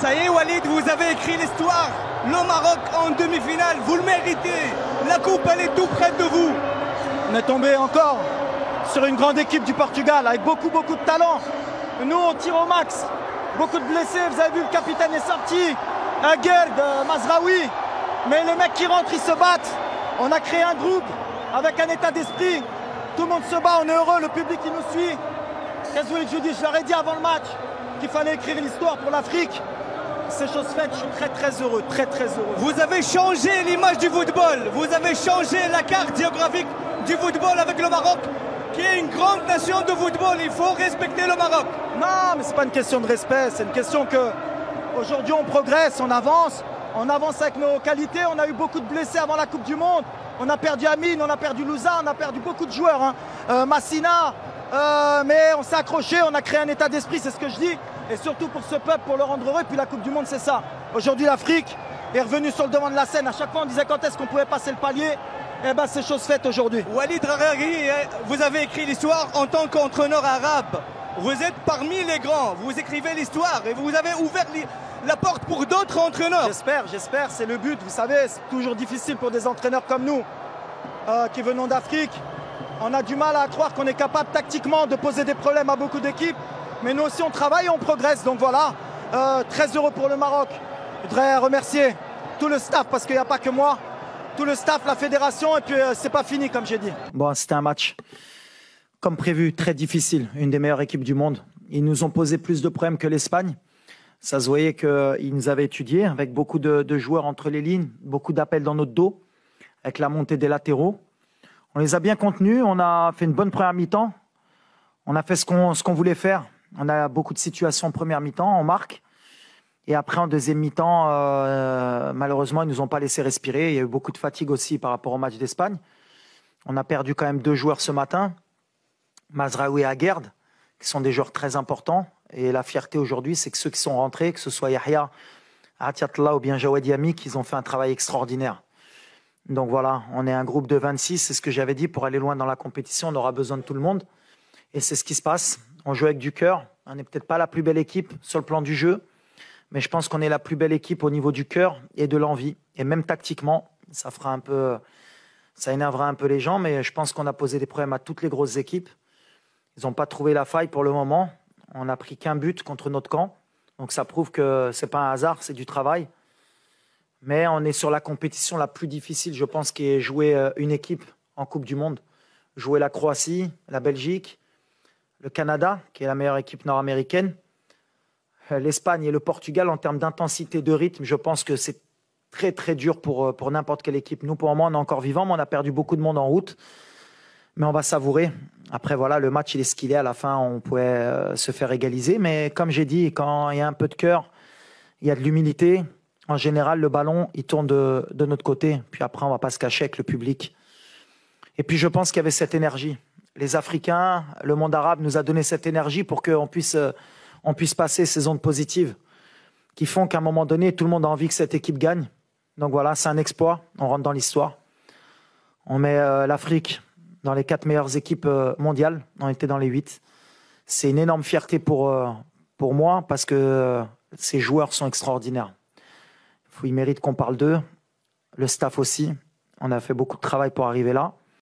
Ça y est Walid, vous avez écrit l'histoire. Le Maroc en demi-finale, vous le méritez. La coupe, elle est tout près de vous. On est tombé encore sur une grande équipe du Portugal avec beaucoup de talent. Nous on tire au max. Beaucoup de blessés, vous avez vu le capitaine est sorti. Gerd, Mazraoui. Mais les mecs qui rentrent, ils se battent. On a créé un groupe avec un état d'esprit. Tout le monde se bat, on est heureux, le public il nous suit. Qu'est-ce que vous voulez que je vous dise? Je leur ai dit avant le match qu'il fallait écrire l'histoire pour l'Afrique. C'est chose faite, je suis très heureux, très heureux. Vous avez changé l'image du football, vous avez changé la carte géographique du football avec le Maroc, qui est une grande nation de football. Il faut respecter le Maroc. Non, mais c'est pas une question de respect, c'est une question que aujourd'hui on progresse, on avance avec nos qualités. On a eu beaucoup de blessés avant la Coupe du Monde. On a perdu Amine, on a perdu Louza, on a perdu beaucoup de joueurs. Massina, mais on s'est accroché, on a créé un état d'esprit, c'est ce que je dis. Et surtout pour ce peuple, pour le rendre heureux. Et puis la Coupe du Monde, c'est ça. Aujourd'hui, l'Afrique est revenue sur le devant de la scène. À chaque fois, on disait quand est-ce qu'on pouvait passer le palier. Eh bien, c'est chose faite aujourd'hui. Walid Regragui, vous avez écrit l'histoire en tant qu'entraîneur arabe. Vous êtes parmi les grands. Vous écrivez l'histoire et vous avez ouvert la porte pour d'autres entraîneurs. J'espère, c'est le but. Vous savez, c'est toujours difficile pour des entraîneurs comme nous, qui venons d'Afrique. On a du mal à croire qu'on est capable tactiquement de poser des problèmes à beaucoup d'équipes. Mais nous aussi, on travaille et on progresse. Donc voilà, très heureux pour le Maroc. Je voudrais remercier tout le staff, parce qu'il n'y a pas que moi. Tout le staff, la fédération, et puis c'est pas fini, comme j'ai dit. Bon, c'était un match, comme prévu, très difficile. Une des meilleures équipes du monde. Ils nous ont posé plus de problèmes que l'Espagne. Ça se voyait qu'ils nous avaient étudiés, avec beaucoup de joueurs entre les lignes, beaucoup d'appels dans notre dos, avec la montée des latéraux. On les a bien contenus, on a fait une bonne première mi-temps. On a fait ce qu'on voulait faire. On a beaucoup de situations en première mi-temps, on marque. Et après, en deuxième mi-temps, malheureusement, ils ne nous ont pas laissé respirer. Il y a eu beaucoup de fatigue aussi par rapport au match d'Espagne. On a perdu quand même 2 joueurs ce matin, Mazraoui et Gerd, qui sont des joueurs très importants. Et la fierté aujourd'hui, c'est que ceux qui sont rentrés, que ce soit Yahya, Atiatla ou bien Jawad Yami, qu'ils ont fait un travail extraordinaire. Donc voilà, on est un groupe de 26, c'est ce que j'avais dit, pour aller loin dans la compétition, on aura besoin de tout le monde. Et c'est ce qui se passe. On joue avec du cœur. On n'est peut-être pas la plus belle équipe sur le plan du jeu, mais je pense qu'on est la plus belle équipe au niveau du cœur et de l'envie. Et même tactiquement, ça énervera un peu les gens, mais je pense qu'on a posé des problèmes à toutes les grosses équipes. Ils n'ont pas trouvé la faille pour le moment. On n'a pris qu'un but contre notre camp. Donc ça prouve que ce n'est pas un hasard, c'est du travail. Mais on est sur la compétition la plus difficile, je pense, qui est jouer une équipe en Coupe du Monde. Jouer la Croatie, la Belgique, le Canada, qui est la meilleure équipe nord-américaine, l'Espagne et le Portugal. En termes d'intensité de rythme, je pense que c'est très dur pour n'importe quelle équipe. Nous, pour le moment, on est encore vivants, mais on a perdu beaucoup de monde en route. Mais on va savourer. Après, voilà, le match, il est ce qu'il est. À la fin, on pouvait se faire égaliser. Mais comme j'ai dit, quand il y a un peu de cœur, il y a de l'humilité. En général, le ballon, il tourne de notre côté. Puis après, on ne va pas se cacher avec le public. Et puis, je pense qu'il y avait cette énergie. Les Africains, le monde arabe nous a donné cette énergie pour qu'on puisse passer ces ondes positives qui font qu'à un moment donné, tout le monde a envie que cette équipe gagne. Donc voilà, c'est un exploit. On rentre dans l'histoire. On met l'Afrique dans les 4 meilleures équipes mondiales. On était dans les 8. C'est une énorme fierté pour moi parce que ces joueurs sont extraordinaires. Il mérite qu'on parle d'eux. Le staff aussi. On a fait beaucoup de travail pour arriver là.